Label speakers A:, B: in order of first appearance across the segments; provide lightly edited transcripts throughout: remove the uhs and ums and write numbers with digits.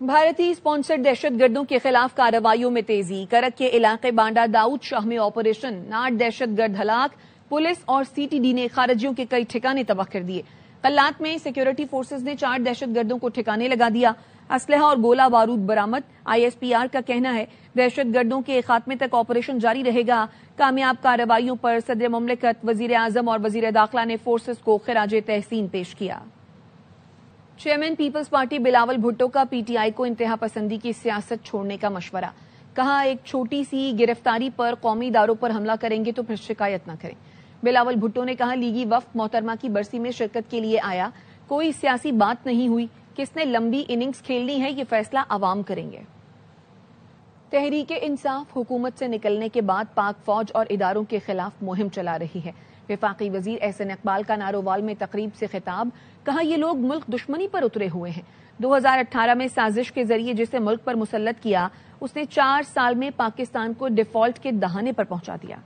A: بھارتی اسپانسرڈ دہشت گردوں کے خلاف کارروائیوں میں تیزی. کرک کے علاقے بانڈا داؤد شاہ میں آپریشن. 9 دہشت گرد ہلاک. پولیس اور سی ٹی ڈی نے خارجیوں کے کئی ٹھکانے تباہ کر دیے. قلات میں سیکیورٹی فورسز نے 4 دہشت گردوں کو ٹھکانے لگا دیا. اسلحہ اور گولہ بارود برآمد. ISPR کا کہنا ہے دہشت گردوں کے خاتمے تک آپریشن جاری رہے گا. کامیاب کارروائیوں پر صدر مملکت، وزیر اعظم اور وزیر داخلہ نے فورسز کو خراج تحسین پیش کیا. چیئرمین پیپلز پارٹی بلاول بھٹو کا PTI کو انتہا پسندی کی سیاست چھوڑنے کا مشورہ. کہا ایک چھوٹی سی گرفتاری پر قومی اداروں پر حملہ کریں گے تو پھر شکایت نہ کریں. بلاول بھٹو نے کہا لیگی وفد محترمہ کی برسی میں شرکت کے لیے آیا، کوئی سیاسی بات نہیں ہوئی. کس نے لمبی اننگز کھیلنی ہے یہ فیصلہ عوام کریں گے. تحریک انصاف حکومت سے نکلنے کے بعد پاک فوج اور اداروں کے خلاف مہم چلا رہی ہے. وفاقی وزیر احسن اقبال کا نارووال میں تقریب سے خطاب. کہا یہ لوگ ملک دشمنی پر اترے ہوئے ہیں. 2018 میں سازش کے ذریعے جسے ملک پر مسلط کیا اس نے 4 سال میں پاکستان کو ڈیفالٹ کے دہانے پر پہنچا دیا.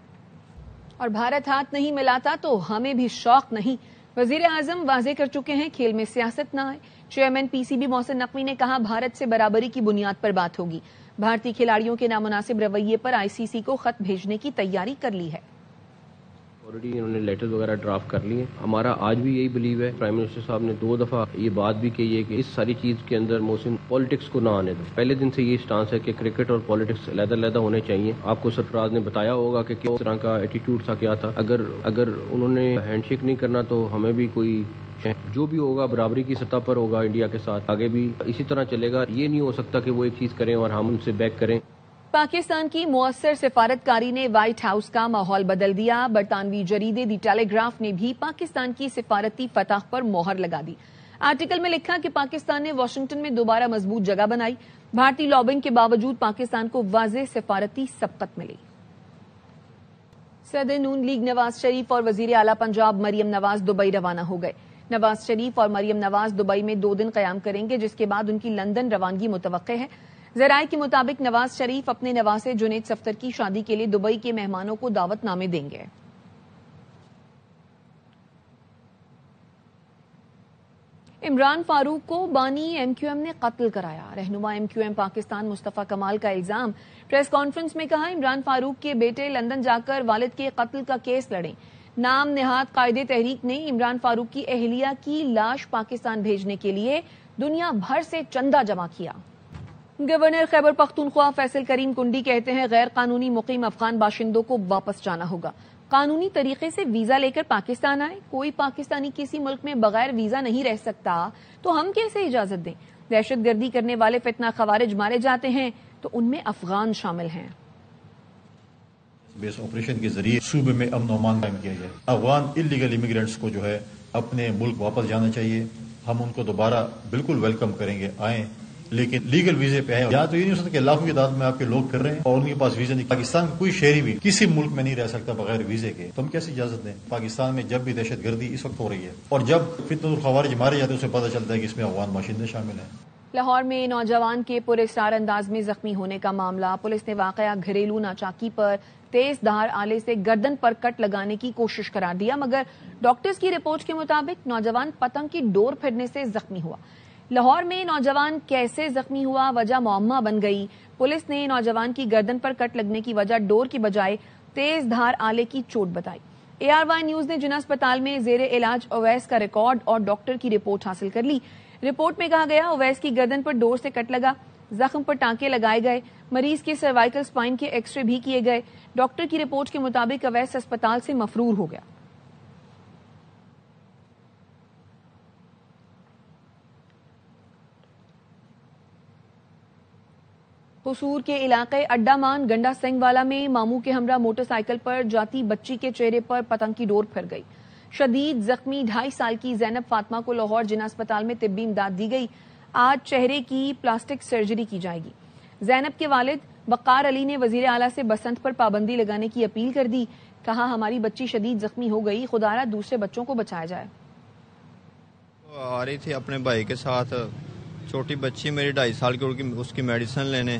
A: اور بھارت ہاتھ نہیں ملاتا تو ہمیں بھی شوق نہیں. وزیر اعظم واضح کر چکے ہیں کھیل میں سیاست نہ آئے. چیئرمین PCB محسن نقوی نے کہا بھارت سے برابری کی بنیاد پر بات ہوگی. بھارتی کھلاڑیوں کے نامناسب رویے پر ICC کو خط بھیجنے کی تیاری کر لی ہے.
B: آلریڈی انہوں نے لیٹر وغیرہ ڈرافٹ کر لیے. ہمارا آج بھی یہی بلیو ہے. پرائم منسٹر صاحب نے 2 دفعہ یہ بات بھی کہی ہے کہ اس ساری چیز کے اندر محسن پالیٹکس کو نہ آنے دو. پہلے دن سے یہ سٹانس ہے کہ کرکٹ اور پالیٹکس علیحدہ ہونے چاہیے. آپ کو سرفراز نے بتایا ہوگا کہ کس طرح کا ایٹیٹیوڈ تھا، کیا تھا. اگر انہوں نے ہینڈ شیک نہیں کرنا تو ہمیں بھی کوئی جو بھی ہوگا برابری کی سطح پر ہوگا. انڈیا کے ساتھ آگے بھی اسی طرح چلے گا. یہ نہیں ہو سکتا کہ وہ ایک چیز کریں اور ہم ان سے بیک کریں.
A: پاکستان کی مؤثر سفارتکاری نے وائٹ ہاؤس کا ماحول بدل دیا. برطانوی جریدے دی ٹیلی گراف نے بھی پاکستان کی سفارتی فتح پر مہر لگا دی. آرٹیکل میں لکھا کہ پاکستان نے واشنگٹن میں دوبارہ مضبوط جگہ بنائی. بھارتی لابنگ کے باوجود پاکستان کو واضح سفارتی سبقت ملی. صدر نون لیگ نواز شریف اور وزیر اعلی پنجاب مریم نواز دبئی روانہ ہو گئے. نواز شریف اور مریم نواز دبئی میں 2 دن قیام کریں گے جس کے بعد ان کی لندن روانگی متوقع ہے. ذرائع کے مطابق نواز شریف اپنے نواسے جنید صفدر کی شادی کے لیے دبئی کے مہمانوں کو دعوت نامے دیں گے. عمران فاروق کو بانی MQM نے قتل کرایا. رہنما MQM پاکستان مصطفیٰ کمال کا الزام. پریس کانفرنس میں کہا عمران فاروق کے بیٹے لندن جا کر والد کے قتل کا کیس لڑیں. نام نہاد قائد تحریک نے عمران فاروق کی اہلیہ کی لاش پاکستان بھیجنے کے لیے دنیا بھر سے چندہ جمع کیا. گورنر خیبر پختونخوا فیصل کریم کنڈی کہتے ہیں غیر قانونی مقیم افغان باشندوں کو واپس جانا ہوگا. قانونی طریقے سے ویزا لے کر پاکستان آئے. کوئی پاکستانی کسی ملک میں بغیر ویزا نہیں رہ سکتا تو ہم کیسے اجازت دیں. دہشت گردی کرنے والے فتنہ خوارج مارے جاتے ہیں تو ان میں افغان شامل ہیں.
C: بیس آپریشن کے ذریعے صوبے میں امن و امان قائم کیا جائے. افغان انلیگل امیگرینٹس کو جو ہے اپنے ملک واپس جانا چاہیے. ہم ان کو دوبارہ بالکل ویلکم کریں گے، آئیں، لیکن لیگل ویزے پہ ہے. یا تو یہ نہیں ہو سکتا کہ لاکھوں کی تعداد میں آپ کے لوگ کر رہے ہیں اور ان کے پاس ویزا نہیں. پاکستان کا کوئی شہری بھی کسی ملک میں نہیں رہ سکتا بغیر ویزے کے. تو ہم کیسے اجازت دیں؟ پاکستان میں جب بھی دہشت گردی اس وقت ہو رہی ہے اور جب فتنۃ الخوارج مارے جاتے ہیں اسے پتہ چلتا ہے کہ اس میں افغان باشندے شامل ہیں.
A: لاہور میں نوجوان کے پراسرار انداز میں زخمی ہونے کا معاملہ. پولیس نے واقعہ گھریلو ناچاکی پر تیز دھار آلے سے گردن پر کٹ لگانے کی کوشش قرار دیا، مگر ڈاکٹرز کی رپورٹ کے مطابق نوجوان پتنگ کی ڈور پھرنے سے زخمی ہوا. لاہور میں نوجوان کیسے زخمی ہوا وجہ معمہ بن گئی. پولیس نے نوجوان کی گردن پر کٹ لگنے کی وجہ ڈور کی بجائے تیز دھار آلے کی چوٹ بتائی. ARY نیوز نے جنہ اسپتال میں زیر علاج اویس کا ریکارڈ اور ڈاکٹر کی رپورٹ حاصل کر لی. رپورٹ میں کہا گیا اویس کی گردن پر ڈور سے کٹ لگا، زخم پر ٹانکے لگائے گئے، مریض کے سروائیکل سپائن کے ایکس رے بھی کیے گئے. ڈاکٹر کی رپورٹ کے مطابق اویس اسپتال سے مفرور ہو گیا. قصور کے علاقے اڈا مان گنڈا سنگھ والا میں ماموں کے ہمراہ موٹر سائیکل پر جاتی بچی کے چہرے پر پتنگ کی ڈور پھر گئی. شدید زخمی 2.5 سال کی زینب فاطمہ کو لاہور جنہ اسپتال میں طبی امداد دی گئی. آج چہرے کی پلاسٹک سرجری کی جائے گی. زینب کے والد وقار علی نے وزیر اعلیٰ سے بسنت پر پابندی لگانے کی اپیل کر دی. کہا ہماری بچی شدید زخمی ہو گئی، خدارا دوسرے بچوں کو بچایا جائے.
D: آ رہی تھی اپنے بھائی کے ساتھ، چھوٹی بچی میری 2.5 سال کی، اس کی میڈیسن لینے،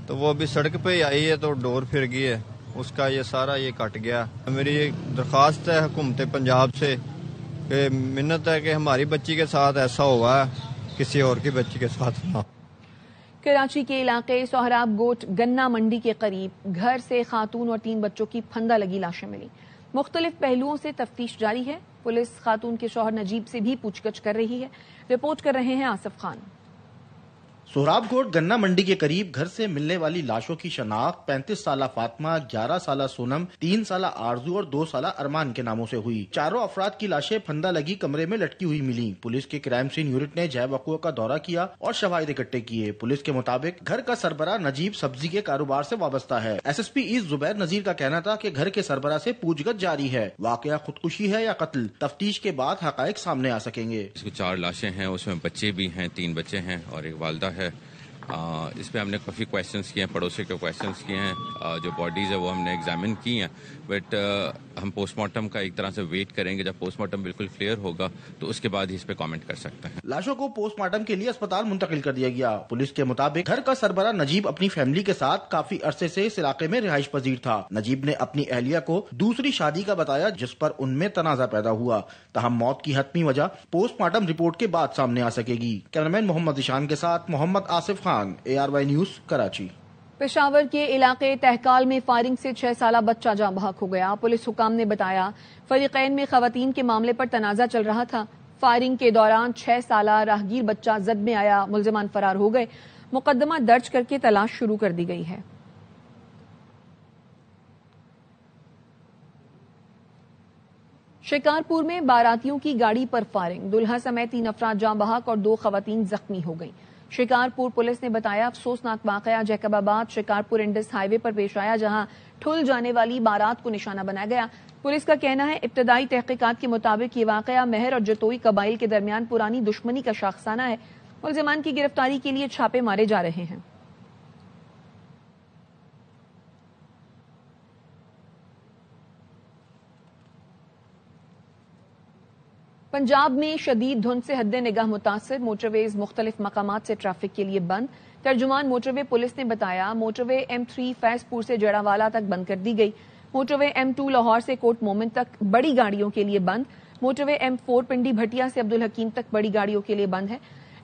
D: تو وہ ابھی سڑک پہ ہی آئی ہے تو ڈور پھر گئی ہے، اس کا یہ سارا یہ کٹ گیا. میری درخواست ہے حکومت پنجاب سے کہ منت ہے کہ ہماری بچی کے ساتھ ایسا ہوا ہے، کسی اور کی بچی کے ساتھ نہ.
A: کراچی کے علاقے سہراب گوٹ گنا منڈی کے قریب گھر سے خاتون اور 3 بچوں کی پھندہ لگی لاشیں ملی. مختلف پہلوؤں سے تفتیش جاری ہے. پولیس خاتون کے شوہر نجیب سے بھی پوچھ گچھ کر رہی ہے. رپورٹ کر رہے ہیں آصف خان.
E: سہراب گوٹ گنا منڈی کے قریب گھر سے ملنے والی لاشوں کی شناخت 35 سالہ فاطمہ، 11 سالہ سونم، 3 سالہ آرزو اور 2 سالہ ارمان کے ناموں سے ہوئی. چاروں افراد کی لاشیں پھندہ لگی کمرے میں لٹکی ہوئی ملی. پولیس کے کرائم سین یونٹ نے جائے وقوع کا دورہ کیا اور شواہد اکٹھے کیے. پولیس کے مطابق گھر کا سربراہ نجیب سبزی کے کاروبار سے وابستہ ہے. ایس پی ایسٹ زبیر نذیر کا کہنا تھا کہ گھر کے سربراہ سے پوچھ گچھ جاری ہے. واقعہ خودکشی ہے یا قتل، تفتیش کے بعد حقائق سامنے آ سکیں گے.
F: اس کو 4 لاشیں ہیں، اس میں بچے بھی ہیں، 3 بچے ہیں اور ایک والدہ ہے. اس پہ ہم نے کافی کویشچنس کیے ہیں، پڑوسی کے کویشچنس کیے ہیں. جو باڈیز ہے وہ ہم نے ایگزامن کی ہیں، بٹ ہم پوسٹ مارٹم کا ایک طرح سے ویٹ کریں گے. جب پوسٹ مارٹم بالکل کلیئر ہوگا تو اس کے بعد ہی اس پہ کامنٹ کر سکتے ہیں.
E: لاشوں کو پوسٹ مارٹم کے لیے اسپتال منتقل کر دیا گیا. پولیس کے مطابق گھر کا سربراہ نجیب اپنی فیملی کے ساتھ کافی عرصے سے اس علاقے میں رہائش پذیر تھا. نجیب نے اپنی اہلیہ کو دوسری شادی کا بتایا، جس پر ان میں تنازع پیدا ہوا. تاہم موت کی حتمی وجہ پوسٹ مارٹم رپورٹ کے بعد سامنے آ سکے گی. کیمرامین محمد ذیشان کے ساتھ محمد آصف خان، ARY نیوز، کراچی.
A: پشاور کے علاقے تہکال میں فائرنگ سے 6 سالہ بچہ جاں بحق ہو گیا. پولیس حکام نے بتایا فریقین میں خواتین کے معاملے پر تنازع چل رہا تھا. فائرنگ کے دوران 6 سالہ راہگیر بچہ زد میں آیا. ملزمان فرار ہو گئے. مقدمہ درج کر کے تلاش شروع کر دی گئی ہے. شکارپور میں باراتیوں کی گاڑی پر فائرنگ، دلہا سمیت 3 افراد جاں بحق اور 2 خواتین زخمی ہو گئیں. شکارپور پولیس نے بتایا افسوسناک واقعہ جیکب آباد شکارپور انڈس ہائی وے پر پیش آیا، جہاں ٹھل جانے والی بارات کو نشانہ بنایا گیا. پولیس کا کہنا ہے ابتدائی تحقیقات کے مطابق یہ واقعہ مہر اور جتوئی قبائل کے درمیان پرانی دشمنی کا شاخسانہ ہے. ملزمان کی گرفتاری کے لیے چھاپے مارے جا رہے ہیں. پنجاب میں شدید دھند سے حد نگاہ متاثر، موٹر ویز مختلف مقامات سے ٹریفک کے لیے بند. ترجمان موٹر وے پولیس نے بتایا موٹر وے M3 فیض پور سے جڑا والا تک بند کر دی گئی. موٹر وے M2 لاہور سے کوٹ مومن تک بڑی گاڑیوں کے لیے بند. موٹر وے M4 پنڈی بھٹیا سے عبدالحکیم تک بڑی گاڑیوں کے لیے بند ہے.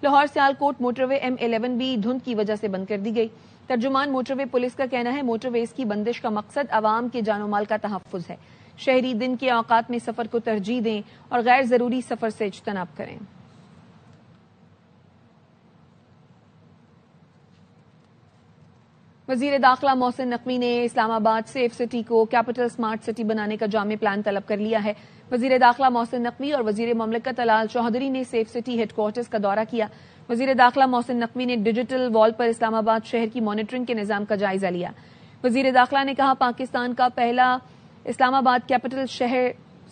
A: لاہور سیالکوٹ موٹر وے M11 بھی دھند کی وجہ سے بند کر دی گئی. ترجمان موٹر وے پولیس کا کہنا ہے موٹر ویز کی بندش کا مقصد عوام کے جان و مال کا تحفظ ہے. شہری دن کے اوقات میں سفر کو ترجیح دیں اور غیر ضروری سفر سے اجتناب کریں. وزیر داخلہ محسن نقوی نے اسلام آباد سیف سٹی کو کیپٹل سمارٹ سٹی بنانے کا جامع پلان طلب کر لیا ہے. وزیر داخلہ محسن نقوی اور وزیر مملکت الال چوہدری نے سیف سٹی ہیڈ کوارٹرز کا دورہ کیا. وزیر داخلہ محسن نقوی نے ڈیجیٹل وال پر اسلام آباد شہر کی مانیٹرنگ کے نظام کا جائزہ لیا. وزیر داخلہ نے کہا پاکستان کا پہلا اسلام آباد کیپٹل شہر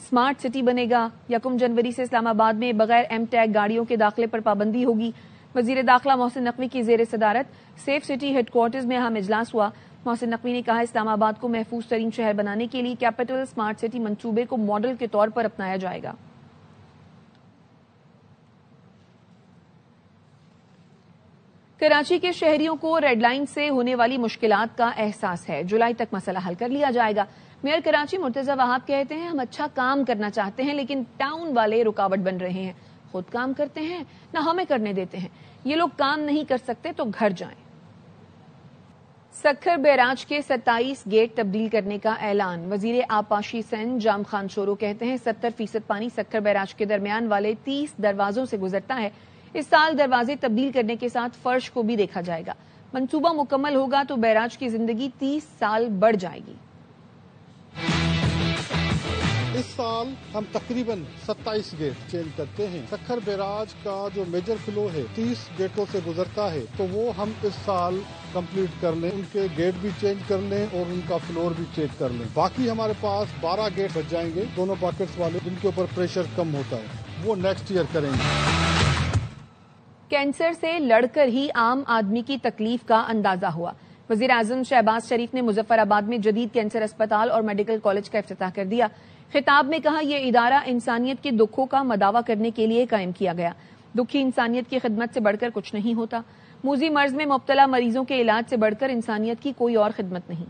A: سمارٹ سٹی بنے گا. 1 جنوری سے اسلام آباد میں بغیر ایم ٹیگ گاڑیوں کے داخلے پر پابندی ہوگی. وزیر داخلہ محسن نقوی کی زیر صدارت سیف سٹی ہیڈ کوارٹرز میں اہم اجلاس ہوا. محسن نقوی نے کہا اسلام آباد کو محفوظ ترین شہر بنانے کے لیے کیپٹل سمارٹ سٹی منصوبے کو ماڈل کے طور پر اپنایا جائے گا. کراچی کے شہریوں کو ریڈ لائن سے ہونے والی مشکلات کا احساس ہے. جولائی تک مسئلہ حل کر لیا جائے گا. میئر کراچی مرتضی وہاب کہتے ہیں ہم اچھا کام کرنا چاہتے ہیں لیکن ٹاؤن والے رکاوٹ بن رہے ہیں. خود کام کرتے ہیں نہ ہمیں کرنے دیتے ہیں. یہ لوگ کام نہیں کر سکتے تو گھر جائیں. سکھر بیراج کے 27 گیٹ تبدیل کرنے کا اعلان. وزیر آبپاشی سندھ جام خان شورو کہتے ہیں 70% پانی سکھر بیراج کے درمیان والے 30 دروازوں سے گزرتا ہے. اس سال دروازے تبدیل کرنے کے ساتھ فرش کو بھی دیکھا جائے گا. منصوبہ مکمل ہوگا تو بیراج کی زندگی 30 سال بڑھ جائے گی.
G: اس سال ہم تقریباً 27 گیٹ چینج کرتے ہیں. سکھر بیراج کا جو میجر فلو ہے 30 گیٹوں سے گزرتا ہے تو وہ ہم اس سال کمپلیٹ کر لیں. ان کے گیٹ بھی چینج کر لیں اور ان کا فلور بھی چینج کر لیں. باقی ہمارے پاس 12 گیٹ بچ جائیں گے دونوں باکٹس والے جن کے اوپر پریشر کم ہوتا ہے. وہ نیکسٹ ایئر کریں گے.
A: کینسر سے لڑ کر ہی عام آدمی کی تکلیف کا اندازہ ہوا. وزیر اعظم شہباز شریف نے مظفر آباد میں جدید کینسر اسپتال اور میڈیکل کالج کا افتتاح کر دیا. خطاب میں کہا یہ ادارہ انسانیت کے دکھوں کا مداوع کرنے کے لیے قائم کیا گیا. دکھی انسانیت کی خدمت سے بڑھ کر کچھ نہیں ہوتا. موذی مرض میں مبتلا مریضوں کے علاج سے بڑھ کر انسانیت کی کوئی اور خدمت نہیں.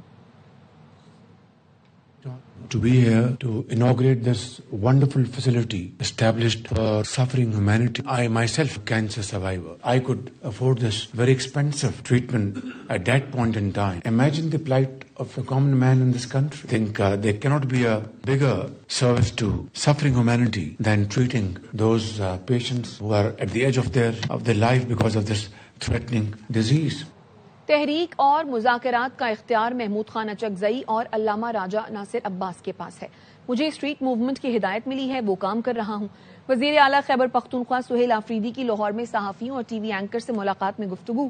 H: to be here to inaugurate this wonderful facility established for suffering humanity. I myself a cancer survivor. I could afford this very expensive treatment at that point in time. Imagine the plight of a common man in this country. I think there cannot be a bigger service to suffering humanity than treating those patients who are at the edge of their life because of this threatening disease.
A: تحریک اور مذاکرات کا اختیار محمود خان اچکزئی اور علامہ راجہ ناصر عباس کے پاس ہے. مجھے street movement کی ہدایت ملی ہے, وہ کام کر رہا ہوں. وزیر اعلیٰ خیبر پختونخوا سہیل آفریدی کی لاہور میں صحافیوں اور ٹی وی اینکر سے ملاقات میں گفتگو.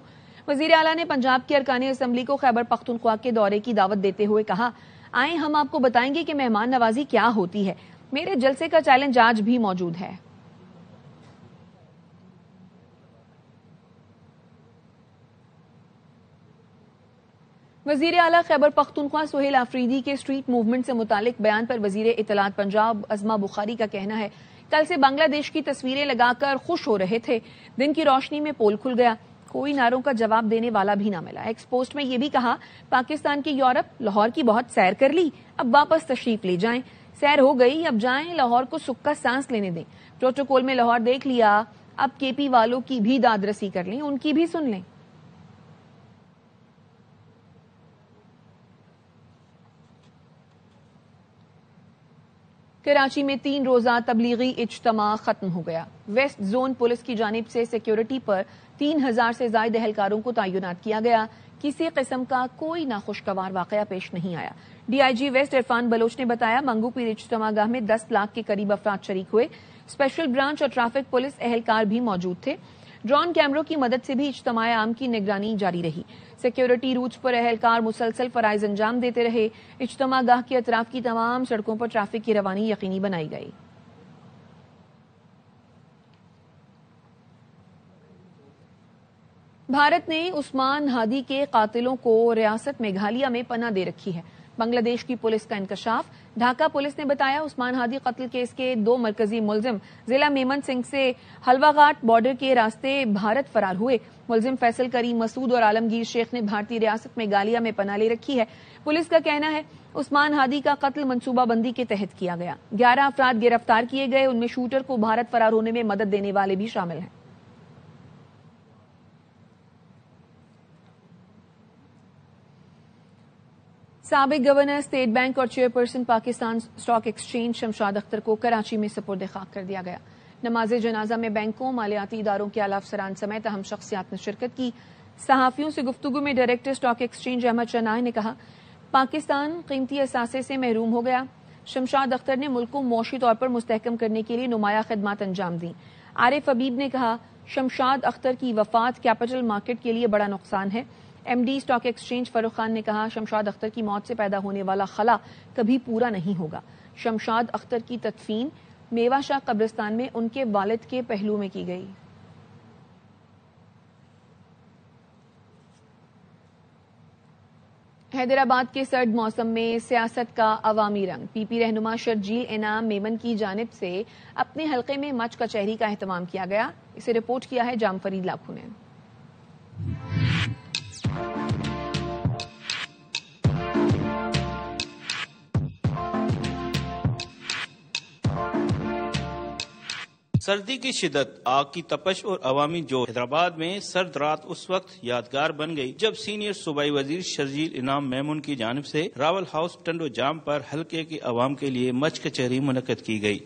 A: وزیر اعلیٰ نے پنجاب کے ارکان اسمبلی کو خیبر پختونخوا کے دورے کی دعوت دیتے ہوئے کہا, آئیں ہم آپ کو بتائیں گے کہ مہمان نوازی کیا ہوتی ہے. میرے جلسے کا چیلنج آج بھی موجود ہے. وزیر اعلیٰ خیبر پختونخوا سہیل آفریدی کے اسٹریٹ موومنٹ سے متعلق بیان پر وزیر اطلاعات پنجاب عظما بخاری کا کہنا ہے, کل سے بنگلہ دیش کی تصویریں لگا کر خوش ہو رہے تھے. دن کی روشنی میں پول کھل گیا, کوئی نعروں کا جواب دینے والا بھی نہ ملا. ایکس پوسٹ میں یہ بھی کہا, پاکستان کی یورپ لاہور کی بہت سیر کر لی, اب واپس تشریف لے جائیں. سیر ہو گئی, اب جائیں لاہور کو سکھ کا سانس لینے دیں. پروٹوکول میں لاہور دیکھ لیا, اب کے پی والوں کی بھی داد رسی کر لیں, ان کی بھی سن لیں. کراچی میں 3 روزہ تبلیغی اجتماع ختم ہو گیا. ویسٹ زون پولیس کی جانب سے سیکیورٹی پر 3000 سے زائد اہلکاروں کو تعینات کیا گیا. کسی قسم کا کوئی ناخوشگوار واقعہ پیش نہیں آیا. D I G west Irfan Baloch نے بتایا, منگو پیر اجتماع گاہ میں 10 لاکھ کے قریب افراد شریک ہوئے. اسپیشل برانچ اور ٹریفک پولیس اہلکار بھی موجود تھے. ڈرون کیمروں کی مدد سے بھی اجتماع عام کی نگرانی جاری رہی. سیکیورٹی روٹس پر اہلکار مسلسل فرائض انجام دیتے رہے. اجتماع گاہ کے اطراف کی تمام سڑکوں پر ٹریفک کی روانی یقینی بنائی گئی. بھارت نے عثمان ہادی کے قاتلوں کو ریاست میگھالیہ میں پناہ دے رکھی ہے. بنگلہ دیش کی پولیس کا انکشاف. ڈھاکہ پولیس نے بتایا, عثمان ہادی قتل کیس کے 2 مرکزی ملزم ضلع میمن سنگھ سے حلوہ گھاٹ بارڈر کے راستے بھارت فرار ہوئے. ملزم فیصل کریم مسعود اور عالمگیر شیخ نے بھارتی ریاست میگھالیہ میں پناہ لے رکھی ہے. پولیس کا کہنا ہے, عثمان ہادی کا قتل منصوبہ بندی کے تحت کیا گیا. 11 افراد گرفتار کیے گئے, ان میں شوٹر کو بھارت فرار ہونے میں مدد دینے والے بھی شامل ہیں. سابق گورنر اسٹیٹ بینک اور chairperson Pakistan stock exchange Shamshad Akhtar کو کراچی میں سپرد خاک کر دیا گیا. نماز جنازہ میں بینکوں, مالیاتی اداروں کے اعلی افسران سمیت اہم شخصیات نے شرکت کی. صحافیوں سے گفتگو میں director stock exchange Ahmad shehnai نے کہا, پاکستان قیمتی اثاثے سے محروم ہو گیا. شمشاد اختر نے ملک کو معاشی طور پر مستحکم کرنے کے لیے نمایاں خدمات انجام دیں. عارف حبیب نے کہا, شمشاد اختر کی وفات کیپٹل مارکیٹ کے لیے بڑا نقصان ہے. ایم ڈی اسٹاک ایکسچینج فاروق خان نے کہا, شمشاد اختر کی موت سے پیدا ہونے والا خلا کبھی پورا نہیں ہوگا. شمشاد اختر کی تدفین میوا شاہ قبرستان میں ان کے والد کے پہلو میں کی گئی. حیدرآباد کے سرد موسم میں سیاست کا عوامی رنگ. پی پی رہنما شرجیل انعام میمن کی جانب سے اپنے حلقے میں مچ کچہری کا اہتمام کیا گیا. اسے رپورٹ کیا ہے جام فرید لاکھو نے.
E: سردی کی شدت, آگ کی تپش اور عوامی جوش. حیدرآباد میں سرد رات اس وقت یادگار بن گئی جب سینئر صوبائی وزیر شرجیل انعام میمن کی جانب سے راول ہاؤس ٹنڈو جام پر حلقے کی عوام کے لیے مچ کچہری منعقد کی گئی.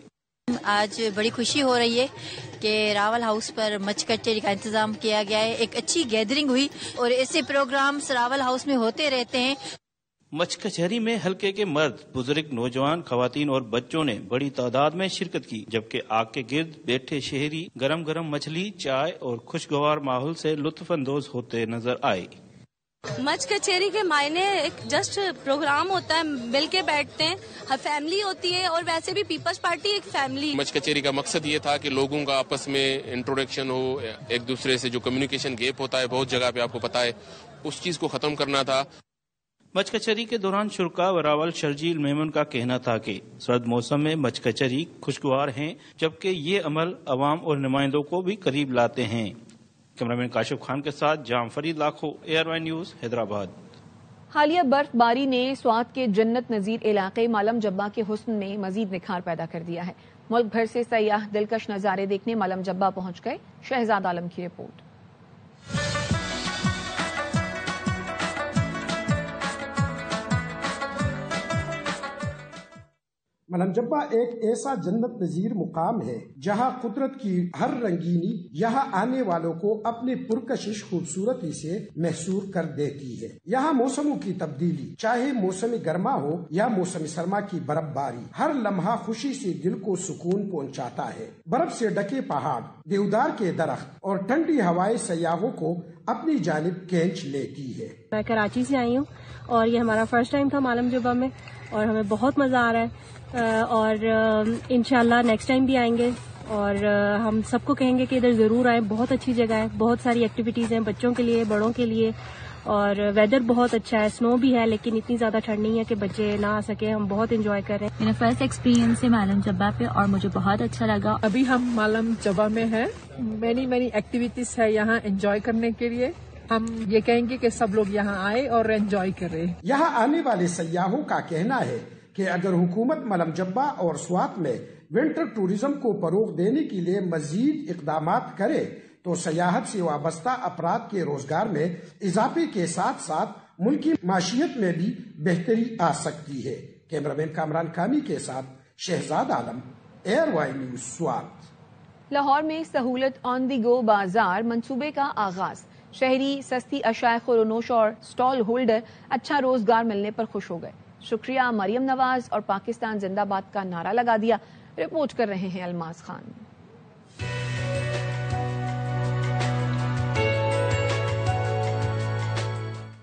I: آج بڑی خوشی ہو رہی ہے کہ راول ہاؤس پر مچ کچہری کا انتظام کیا گیا ہے. ایک اچھی گیدرنگ ہوئی اور ایسے پروگرامز راول ہاؤس میں ہوتے رہتے ہیں.
E: مچ کچہری میں حلقے کے مرد, بزرگ, نوجوان, خواتین اور بچوں نے بڑی تعداد میں شرکت کی, جبکہ آگ کے گرد بیٹھے شہری گرم گرم مچھلی, چائے اور خوشگوار ماحول سے لطف اندوز ہوتے نظر آئے.
J: مچ کچہری کے معنی ایک جسٹ پروگرام ہوتا ہے, مل کے بیٹھتے ہیں, ہر فیملی ہوتی ہے, اور ویسے بھی پیپلز پارٹی ایک فیملی.
K: مچ کچہری کا مقصد یہ تھا کہ لوگوں کا آپس میں انٹروڈکشن ہو, ایک دوسرے سے جو کمیونیکیشن گیپ ہوتا ہے بہت جگہ پہ آپ کو پتا ہے, اس چیز کو ختم کرنا تھا.
E: مچ کچہری کے دوران شرکا و راول شرجیل میمن کا کہنا تھا کہ سرد موسم میں مچ کچہری خوشگوار ہیں, جبکہ یہ عمل عوام اور نمائندوں کو بھی قریب لاتے ہیں. کیمرامین کاشف خان کے ساتھ جام فرید لاکھو, AR1 نیوز, حیدرآباد.
A: حالیہ برف باری نے سوات کے جنت نظیر علاقے مالم جبہ کے حسن میں مزید نکھار پیدا کر دیا ہے. ملک بھر سے سیاح دلکش نظارے دیکھنے مالم جبہ پہنچ گئے. شہزاد عالم کی رپورٹ.
L: مالم جبہ ایک ایسا جنت نظیر مقام ہے جہاں قدرت کی ہر رنگینی یہاں آنے والوں کو اپنے پرکشش خوبصورتی سے محصور کر دیتی ہے. یہاں موسموں کی تبدیلی چاہے موسم گرما ہو یا موسم سرما کی برف باری، ہر لمحہ خوشی سے دل کو سکون پہنچاتا ہے. برف سے ڈکے پہاڑ، دیودار کے درخت اور ٹھنڈی ہوائیں سیاحوں کو اپنی جانب کھینچ لیتی ہے.
M: میں کراچی سے آئی ہوں اور یہ ہمارا فرسٹ ٹائم تھا مالم جبہ میں اور ہمیں بہت مزہ آ رہا ہے اور انشاءاللہ نیکسٹ ٹائم بھی آئیں گے اور ہم سب کو کہیں گے کہ ادھر ضرور آئیں. بہت اچھی جگہ ہے، بہت ساری ایکٹیویٹیز ہیں بچوں کے لیے بڑوں کے لیے اور ویدر بہت اچھا ہے. سنو بھی ہے لیکن اتنی زیادہ ٹھنڈ نہیں ہے کہ بچے نہ آ سکے. ہم بہت انجوائے کر رہے ہیں.
N: میرا فرسٹ ایکسپیرینس ہے مالم جبہ پہ اور مجھے بہت اچھا لگا.
O: ابھی ہم مالم جبہ میں ہیں. مینی ایکٹیویٹیز ہے یہاں انجوائے کرنے کے لیے. ہم یہ کہیں گے کہ سب لوگ یہاں آئے اور انجوائے کریں.
L: یہاں آنے والے سیاحوں کا کہنا ہے کہ اگر حکومت مالم جبہ اور سوات میں ونٹر ٹوریزم کو فروغ دینے کے لیے مزید اقدامات کرے تو سیاحت سے وابستہ افراد کے روزگار میں اضافے کے ساتھ ساتھ ملکی معیشت میں بھی بہتری آ سکتی ہے. کیمرامین کامران کامی کے ساتھ شہزاد عالم، ایئر وائی نیوز، سوات.
A: لاہور میں سہولت آن دی گو بازار منصوبے کا آغاز. شہری سستی اشیاء خورونوش اور سٹال ہولڈر اچھا روزگار ملنے پر خوش ہو گئے. شکریہ مریم نواز اور پاکستان زندہ باد کا نعرہ لگا دیا. رپورٹ کر رہے ہیں الماس خان.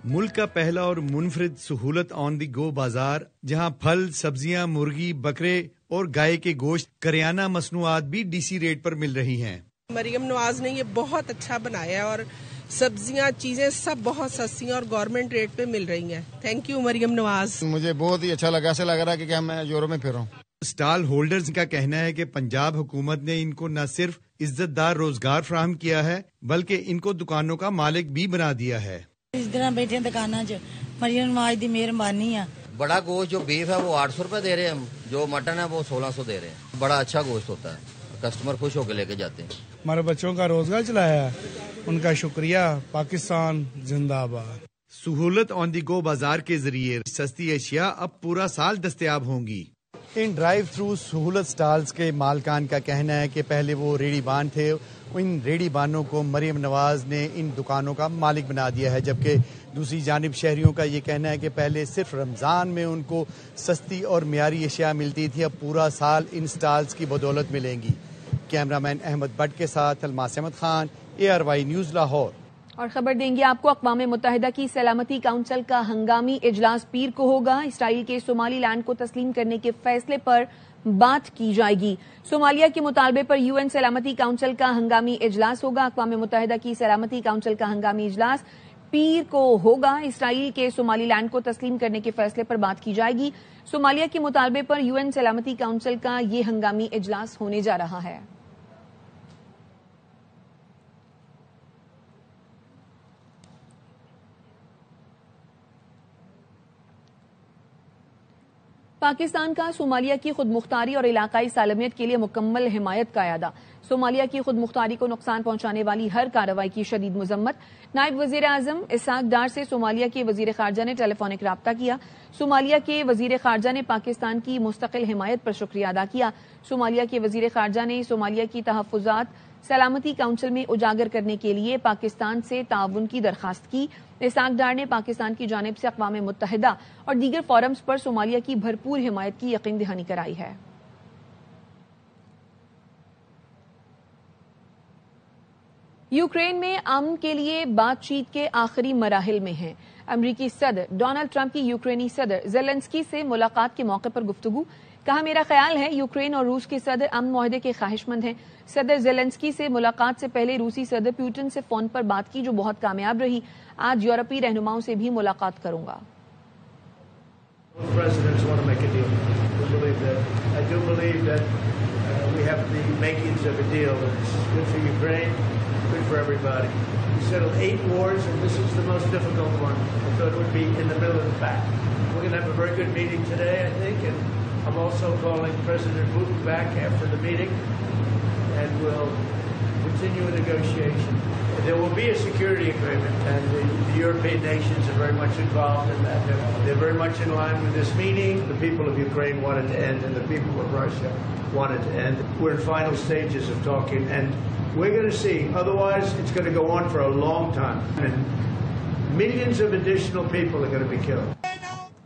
P: ملک کا پہلا اور منفرد سہولت آن دی گو بازار، جہاں پھل، سبزیاں، مرغی، بکرے اور گائے کے گوشت، کریانہ مصنوعات بھی ڈی سی ریٹ پر مل رہی ہیں.
Q: مریم نواز نے یہ بہت اچھا بنایا اور سبزیاں چیزیں سب بہت سستی اور گورنمنٹ ریٹ پہ مل رہی ہیں. Thank you Maryam Nawaz.
R: مجھے بہت ہی اچھا لگا، ایسا لگ رہا ہے کہ میں یورپ میں پھر رہا ہوں.
P: اسٹال ہولڈرز کا کہنا ہے کہ پنجاب حکومت نے ان کو نہ صرف عزت دار روزگار فراہم کیا ہے بلکہ ان کو دکانوں کا مالک بھی بنا دیا ہے.
S: اس طرح بیٹھے دکانوں چ مریم نواز دی مہربانی ہے.
T: بڑا گوشت جو بیف ہے وہ 800 روپے دے رہے ہیں، ہم جو مٹن ہے وہ 1600 دے رہے ہیں. بڑا اچھا گوشت ہوتا ہے، کسٹمر خوش ہو کے لے کے جاتے ہیں.
U: ہمارے بچوں کا روزگار چلایا ہے، ان کا شکریہ. پاکستان زندہ آباد.
P: سہولت آن دی گو بازار کے ذریعے سستی اشیاء اب پورا سال دستیاب ہوں گی. ان ڈرائیو تھرو سہولت سٹالز کے مالکان کا کہنا ہے کہ پہلے وہ ریڑھی بان تھے، ان ریڑھی بانوں کو مریم نواز نے ان دکانوں کا مالک بنا دیا ہے، جبکہ دوسری جانب شہریوں کا یہ کہنا ہے کہ پہلے صرف رمضان میں ان کو سستی اور معیاری اشیاء ملتی تھی، اب پورا سال ان سٹالز کی بدولت ملیں گی. کیمرامین احمد بٹ کے ساتھ الماس احمد خان، اے آر وائی نیوز، لاہور.
A: اور خبر دیں گے آپ کو اقوام متحدہ کی سلامتی کونسل کا ہنگامی اجلاس پیر کو ہوگا. اسرائیل کے صومالی لینڈ کو تسلیم کرنے کے فیصلے پر بات کی جائے گی. صومالیہ کے مطالبے پر یو این سلامتی کونسل کا ہنگامی اجلاس ہوگا. اقوام متحدہ کی سلامتی کونسل کا ہنگامی اجلاس پیر کو ہوگا. اسرائیل کے صومالی لینڈ کو تسلیم کرنے کے فیصلے پر بات کی جائے گی. صومالیہ کے مطالبے پر یو این سلامتی کونسل کا یہ ہنگامی اجلاس ہونے جا رہا ہے. پاکستان کا صومالیہ کی خود مختاری اور علاقائی سالمیت کے لیے مکمل حمایت کا اعادہ. صومالیہ کی خود مختاری کو نقصان پہنچانے والی ہر کارروائی کی شدید مذمت. نائب وزیر اعظم اسحاق ڈار سے صومالیہ کے وزیر خارجہ نے ٹیلی فونک رابطہ کیا. صومالیہ کے وزیر خارجہ نے پاکستان کی مستقل حمایت پر شکریہ ادا کیا. صومالیہ کے وزیر خارجہ نے صومالیہ کی تحفظات سلامتی کونسل میں اجاگر کرنے کے لیے پاکستان سے تعاون کی درخواست کی. اسحاق ڈار نے پاکستان کی جانب سے اقوام متحدہ اور دیگر فورمز پر صومالیہ کی بھرپور حمایت کی یقین دہانی کرائی ہے. یوکرین میں امن کے لیے بات چیت کے آخری مراحل میں ہیں. امریکی صدر ڈونلڈ ٹرمپ کی یوکرینی صدر زیلنسکی سے ملاقات کے موقع پر گفتگو. کہا میرا خیال ہے یوکرین اور روس کے صدر امن معاہدے کے خواہش مند ہیں. صدر زیلنسکی سے ملاقات سے پہلے روسی صدر پیوٹن سے فون پر بات کی جو بہت کامیاب رہی. آج یورپی رہنماؤں سے بھی ملاقات کروں گا.
V: We have the makings of a deal. It's good for Ukraine, good for everybody.
B: settled 8 wars, and this is the most difficult one. I thought it would be in the middle of the pack. We're going to have a very good meeting today, I think, and I'm also calling President Putin back after the meeting, and we'll continue a negotiation. There will be a security agreement, and the European nations are very much involved in that. They're very much in line with this meeting. The people of Ukraine want it to end, and the people of Russia want it to end. We're in final stages of talking, and we're going to see. Otherwise, it's going to go on for a long time, and millions of additional people are going to be killed.